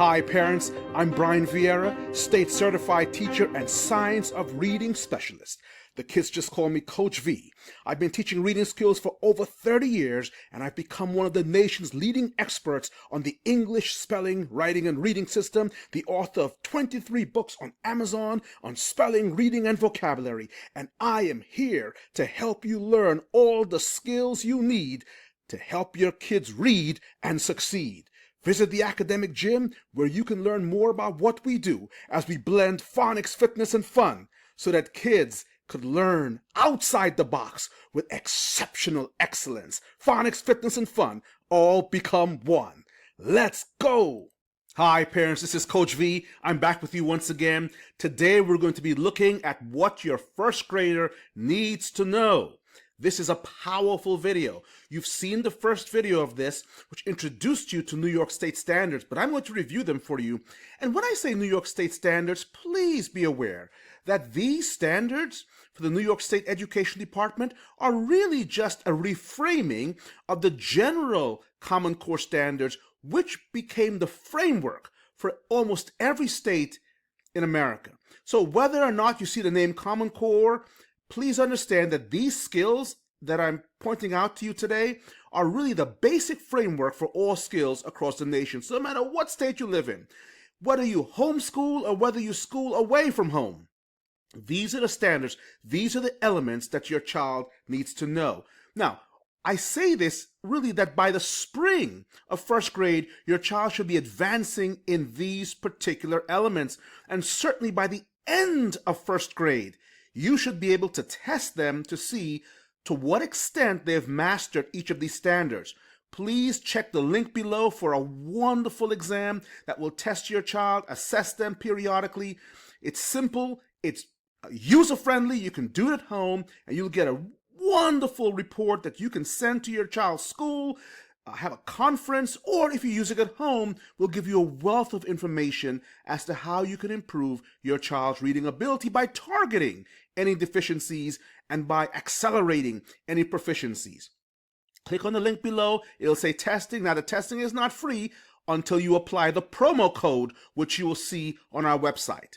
Hi parents, I'm Brian Vieira, state certified teacher and science of reading specialist. The kids just call me Coach V. I've been teaching reading skills for over 30 years and I've become one of the nation's leading experts on the English spelling, writing, and reading system, the author of 23 books on Amazon on spelling, reading, and vocabulary. And I am here to help you learn all the skills you need to help your kids read and succeed. Visit the academic gym where you can learn more about what we do as we blend phonics, fitness, and fun so that kids could learn outside the box with exceptional excellence. Phonics, fitness, and fun all become one. Let's go! Hi parents, this is Coach V. I'm back with you once again. Today we're going to be looking at what your first grader needs to know. This is a powerful video. You've seen the first video of this, which introduced you to New York State standards, but I'm going to review them for you. And when I say New York State standards, please be aware that these standards for the New York State Education Department are really just a reframing of the general Common Core standards, which became the framework for almost every state in America. So whether or not you see the name Common Core, please understand that these skills that I'm pointing out to you today are really the basic framework for all skills across the nation. So no matter what state you live in, whether you homeschool or whether you school away from home, these are the standards, these are the elements that your child needs to know. Now, I say this really that by the spring of first grade, your child should be advancing in these particular elements. And certainly by the end of first grade, you should be able to test them to see to what extent they've mastered each of these standards. Please check the link below for a wonderful exam that will test your child, assess them periodically. It's simple, it's user-friendly, you can do it at home, and you'll get a wonderful report that you can send to your child's school, have a conference, or if you use it at home, we'll give you a wealth of information as to how you can improve your child's reading ability by targeting any deficiencies and by accelerating any proficiencies. Click on the link below. It'll say testing. Now, the testing is not free until you apply the promo code, which you will see on our website.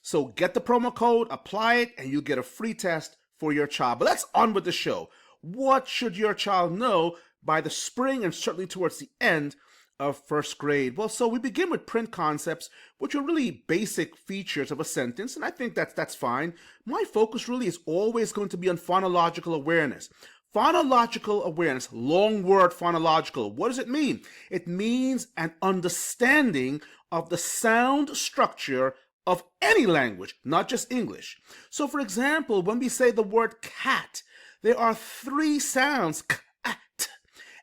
So get the promo code, apply it, and you'll get a free test for your child. But let's on with the show. What should your child know by the spring and certainly towards the end of first grade? Well, so we begin with print concepts, which are really basic features of a sentence, and I think that's fine. My focus really is always going to be on phonological awareness. Phonological awareness, long word phonological. What does it mean? It means an understanding of the sound structure of any language, not just English. So for example, when we say the word cat, there are 3 sounds, k, a, t,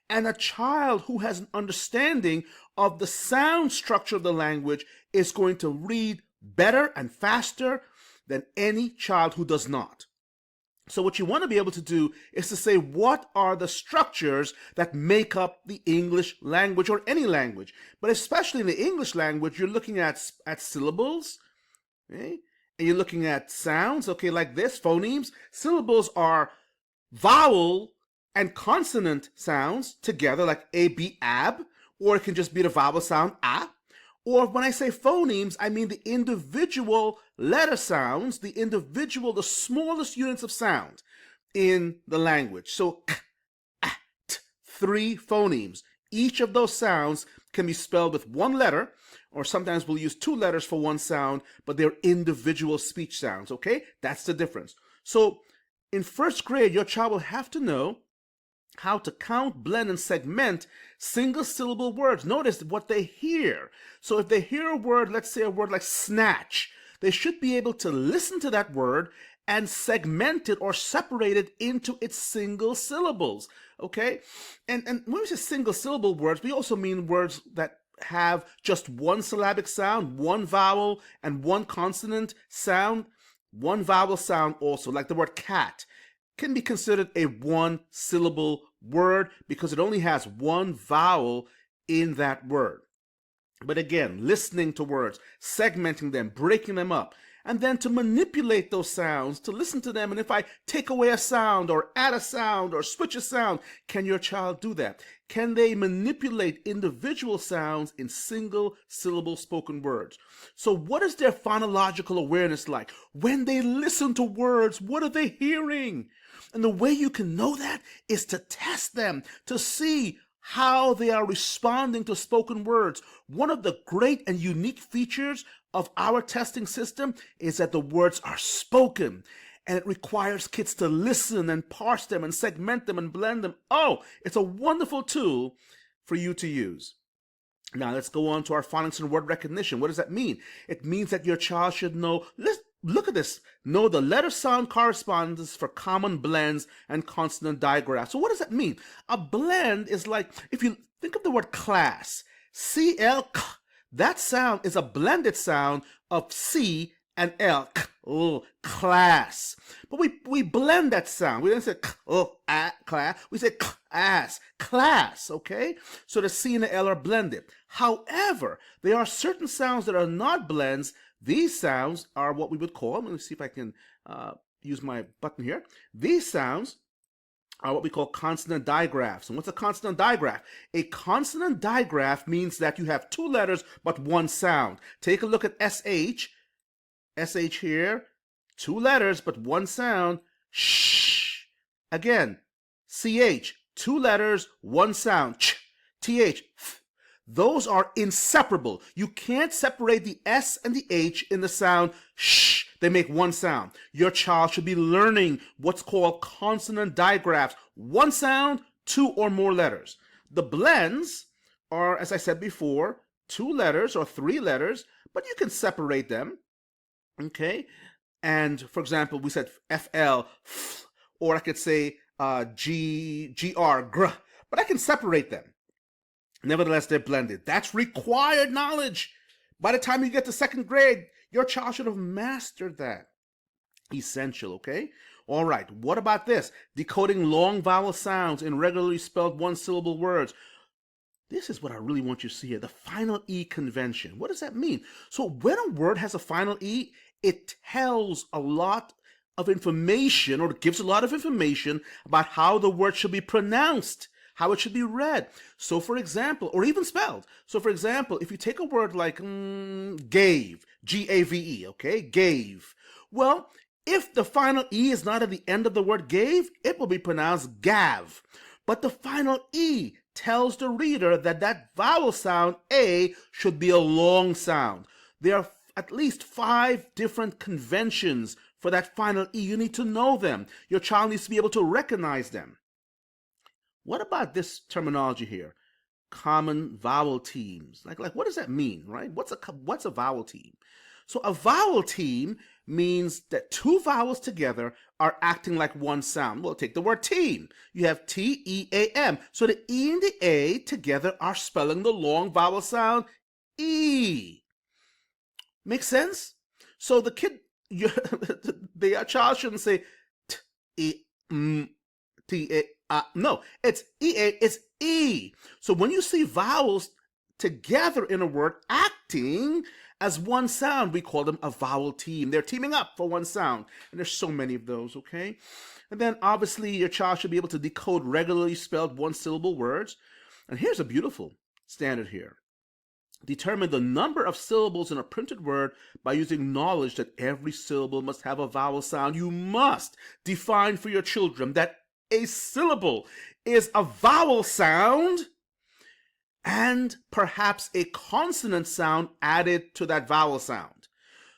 and a child who has an understanding of the sound structure of the language is going to read better and faster than any child who does not. So what you want to be able to do is to say, what are the structures that make up the English language or any language? But especially in the English language, you're looking at syllables, okay? And you're looking at sounds, okay, like this, phonemes. Syllables are vowel and consonant sounds together, like A, B, ab, or it can just be the vowel sound a. Or when I say phonemes, I mean the individual letter sounds, the smallest units of sound in the language. So k, a, t, 3 phonemes. Each of those sounds can be spelled with 1 letter, or sometimes we'll use 2 letters for 1 sound, but they're individual speech sounds, okay? That's the difference. So in first grade, your child will have to know how to count, blend, and segment single-syllable words. Notice what they hear. So if they hear a word, let's say a word like snatch, they should be able to listen to that word and segment it or separate it into its single syllables, okay? And when we say single-syllable words, we also mean words that have just 1 syllabic sound, 1 vowel, and 1 consonant sound. 1 vowel sound also, like the word cat, can be considered a 1-syllable word because it only has 1 vowel in that word. But again, listening to words, segmenting them, breaking them up, and then to manipulate those sounds, to listen to them. And if I take away a sound or add a sound or switch a sound, can your child do that? Can they manipulate individual sounds in single syllable spoken words? So what is their phonological awareness like? When they listen to words, what are they hearing? And the way you can know that is to test them, to see how they are responding to spoken words. One of the great and unique features of our testing system is that the words are spoken, and it requires kids to listen and parse them and segment them and blend them. Oh, it's a wonderful tool for you to use. Now let's go on to our phonics and word recognition. What does that mean? It means that your child should know, look at this, know the letter sound correspondence for common blends and consonant digraphs. So what does that mean? A blend is like, if you think of the word class, C-L, that sound is a blended sound of C and L, oh, class. But we blend that sound. We don't say class. We say class, okay? So the C and the L are blended. However, there are certain sounds that are not blends. These sounds are what we would call, let me see if I can use my button here. These sounds are what we call consonant digraphs. And what's a consonant digraph? A consonant digraph means that you have two letters but one sound. Take a look at SH. SH here, two letters but one sound. Shh. Again, CH, two letters, one sound. Ch. TH. Those are inseparable. You can't separate the S and the H in the sound shh. They make one sound. Your child should be learning what's called consonant digraphs. One sound, two or more letters. The blends are, as I said before, two letters or three letters, but you can separate them. Okay? And for example, we said FL, or I could say GR, gr, but I can separate them. Nevertheless, they're blended. That's required knowledge. By the time you get to second grade, your child should have mastered that. Essential, okay? All right, what about this? Decoding long vowel sounds in regularly spelled one-syllable words. This is what I really want you to see here, the final E convention. What does that mean? So when a word has a final E, it tells a lot of information, or it gives a lot of information about how the word should be pronounced, how it should be read. So for example, or even spelled. So for example, if you take a word like gave, G-A-V-E, okay, gave. Well, if the final E is not at the end of the word gave, it will be pronounced gav. But the final E tells the reader that that vowel sound, A, should be a long sound. There are at least 5 different conventions for that final E. You need to know them. Your child needs to be able to recognize them. What about this terminology here? Common vowel teams. Like what does that mean, right? What's a vowel team? So a vowel team means that two vowels together are acting like one sound. Well, take the word team. You have T-E-A-M. So the E and the A together are spelling the long vowel sound E. Make sense? So the kid, the child shouldn't say T-E-M, T-A. No, it's E-A, it's E. So when you see vowels together in a word acting as one sound, we call them a vowel team. They're teaming up for one sound. And there's so many of those, okay? And then obviously your child should be able to decode regularly spelled one-syllable words. And here's a beautiful standard here. Determine the number of syllables in a printed word by using knowledge that every syllable must have a vowel sound. You must define for your children that a syllable is a vowel sound and perhaps a consonant sound added to that vowel sound.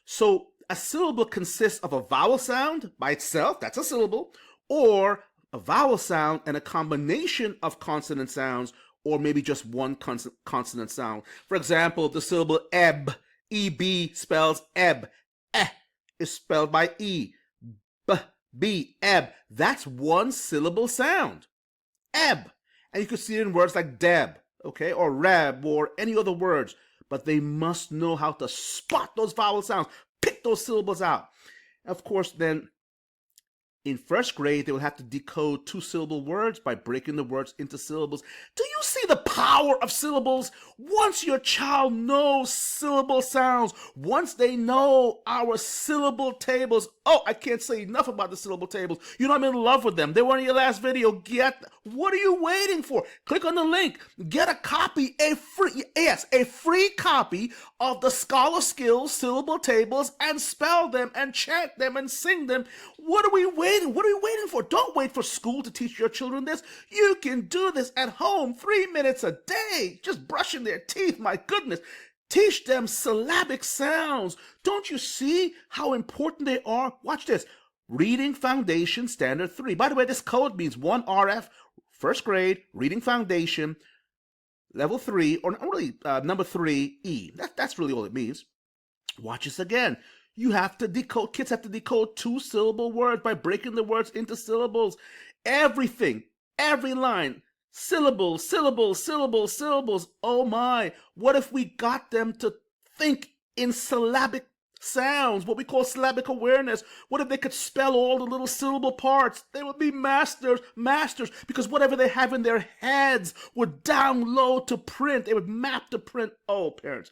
So a syllable consists of a vowel sound by itself, that's a syllable, or a vowel sound and a combination of consonant sounds, or maybe just one consonant sound. For example, the syllable ebb, E-B spells ebb, eh is spelled by E, B, ebb. That's one syllable sound. Ebb. And you can see it in words like deb, okay, or reb, or any other words. But they must know how to spot those vowel sounds, pick those syllables out. Of course, then, In first grade, they will have to decode two-syllable words by breaking the words into syllables. Do you see the power of syllables? Once your child knows syllable sounds, once they know our syllable tables, oh, I can't say enough about the syllable tables. You know, I'm in love with them. They were in your last video. What are you waiting for? Click on the link. Get a copy, a free copy of the Scholar Skills syllable tables, and spell them and chant them and sing them. What are we waiting? What are we waiting for? Don't wait for school to teach your children this. You can do this at home, 3 minutes a day, just brushing their teeth. My goodness. Teach them syllabic sounds. Don't you see how important they are? Watch this. Reading Foundation Standard 3. By the way, this code means 1 RF, first grade, Reading Foundation, level 3, or really number 3E. That's really all it means. Watch this again. You have to decode, kids have to decode two-syllable words by breaking the words into syllables. Everything, every line, syllables, syllables, syllables, syllables. Oh my, what if we got them to think in syllabic sounds, what we call syllabic awareness? What if they could spell all the little syllable parts? They would be masters, because whatever they have in their heads would download to print. They would map to print. Oh, parents,